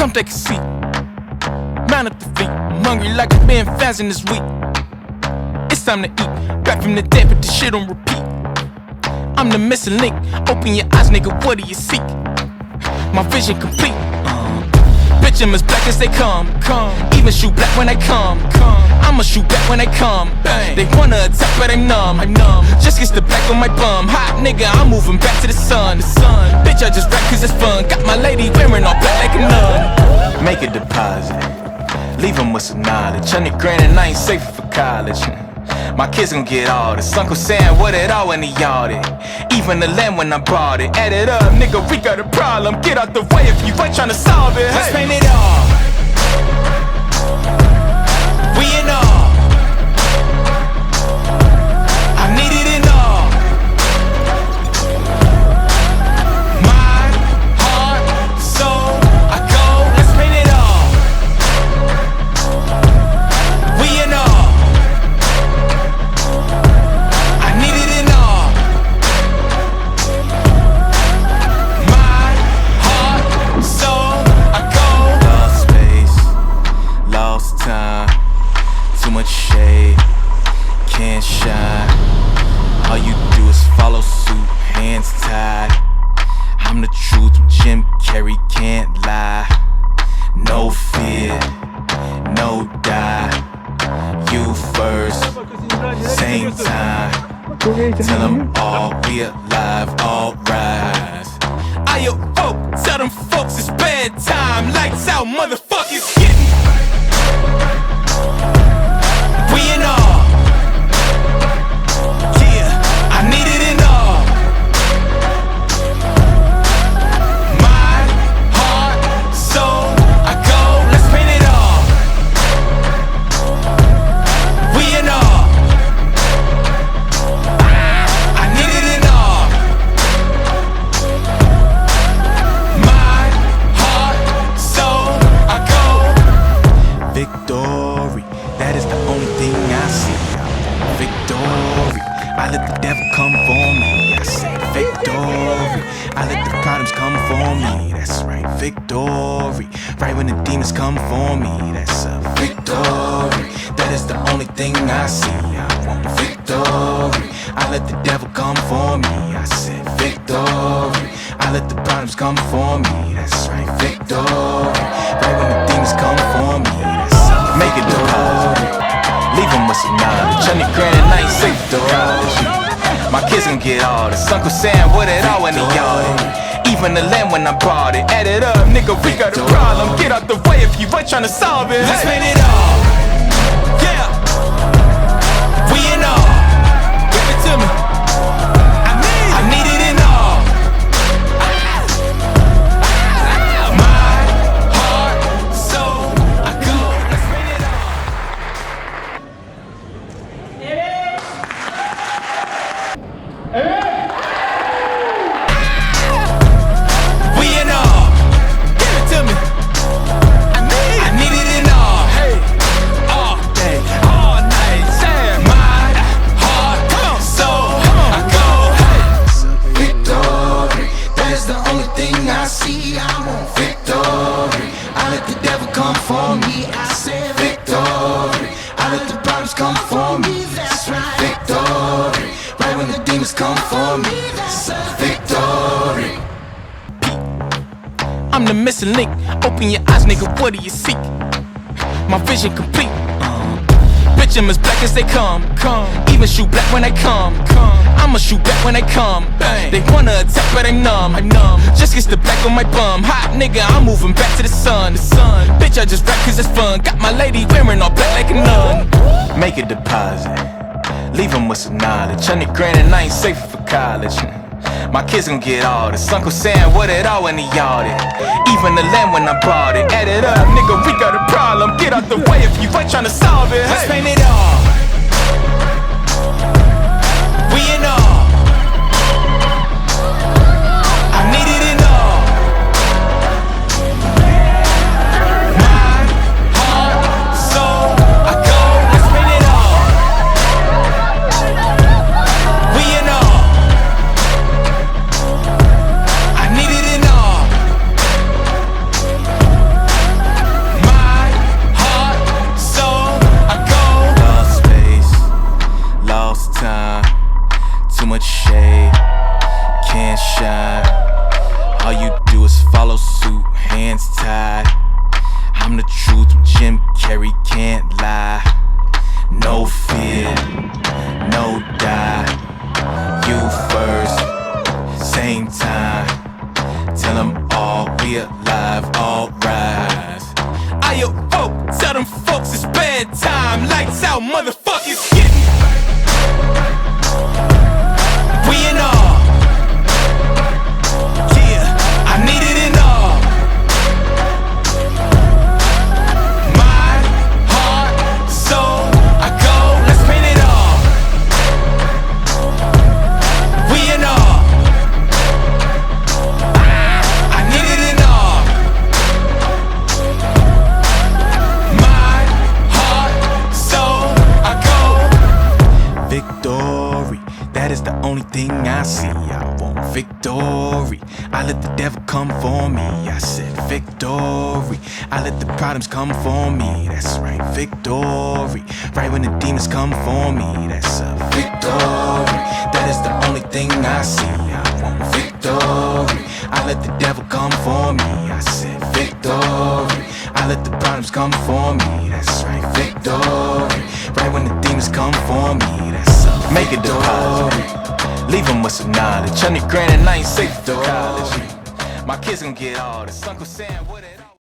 come take a seat. Mount up the feet. I'm hungry like I've been fasting this week. It's time to eat. Back from the dead, put this shit on repeat. I'm the missing link. Open your eyes, nigga, what do you seek? My vision complete. Bitch, I'm as black as they come. Even shoot black when they come. I'ma shoot back when they come. Bang. They wanna attack but I'm numb. Just gets the black on my bum. Hot nigga, I'm moving back to the sun. Bitch, I just rap cause it's fun. Got my lady wearing all black like a nun. Make a deposit, leave them with some knowledge. 100 grand and I ain't safe for college. My kids gon' get all this. Uncle Sam with it all when he yard it. Even the land when I bought it. Add it up, nigga, we got a problem. Get out the way if you ain't tryna solve it. Let's paint it all. We in all. I need it in all. Mind, heart, soul, I go. Let's paint it all. We in all. I need it in all. Mind, heart, soul, I go. Lost space, lost time. Too much shade, can't shine. All you do is follow suit, hands tied. I'm the truth, Jim Carrey can't lie. No fear, no die. You first, same time. Tell them all we alive, all rise. I awoke, tell them folks it's bedtime. Lights out, motherfuckers getting. We in all. Yeah, I need it in all. Mind, heart, soul, I go. Let's paint it all. We in all. I need it in all. Mind, heart, soul, I go. Victory, that is the only thing I see. Victory, I let the devil come for me. I say victory, I let the problems come for me. That's right, victory. Right when the demons come for me. That's a victory. That is the only thing I see. I want victory. I let the devil come for me. I said victory. I let the problems come for me. That's right, victory. Right when the demons come for me. That's a make a deposit. Leave them with some knowledge. 100 grand and I ain't safe for college. My kids gon' get all this. Uncle Sam with it all when he yard it. Even the land when I bought it. Add it up, nigga, we got a problem. Get out the way if you ain't tryna solve it. Let's paint it all. Yeah. We in all. Give it to me. I need it in all. Mind, heart, soul, I go. Let's paint it all. We in all. Give it to me. I need it in all. Hey, all day, all night. Say mind, heart, soul, I go. Hey. Victory, that is the only thing I see. I want victory. I let the devil come for me. I said victory. I let the problems come for me. That's right, victory. Right when the demons come for me. That's a victory. I'm the missing link. Open your eyes, nigga, what do you seek? My vision complete. Bitch, I'm as black as they come. Even shoot black when they come. I'ma shoot back when they come. Bang. They wanna attack but I'm numb. Just gets the black on my bum. Hot nigga, I'm moving back to the sun. Bitch, I just rap cause it's fun. Got my lady wearing all black like a nun. Make a deposit, leave them with some knowledge. 100 grand and I ain't safe for college. My kids gon' get all this. Uncle Sam with it all when he yard it. Even the land when I bought it. Add it up, nigga, we got a problem. Get out the way if you ain't tryna solve it. Let's paint it all. We in all. I need it in all. Mind, heart, soul, I go. Let's paint it all. We in all. I need it in all. lost time. Too much shade, can't shine. All you do is follow suit, hands tied. I'm the truth, Jim Carrey can't lie. No fear, no die. You first, same time. Tell them all we alive, all rise. Ayo, oh, tell them folks it's bedtime. Lights out, motherfuckers getting. We in all. Yeah, I need it in all. Mind, heart, soul, I go, let's paint it all. We in all. I need it in all. Mind, heart, soul, I go. Victory, that is the only thing I see. I want victory. I let the devil come for me. I said victory. I let the problems come for me. That's right, victory. Right when the demons come for me. That's a victory. That is the only thing I see. I want victory. I let the devil come for me. I said victory. I let the problems come for me. That's right, victory. Right when the demons come for me. That's a make a deposit. Leave them with some knowledge. $100,000 and I ain't safe to college. My kids gon' get all this. Uncle Sam, what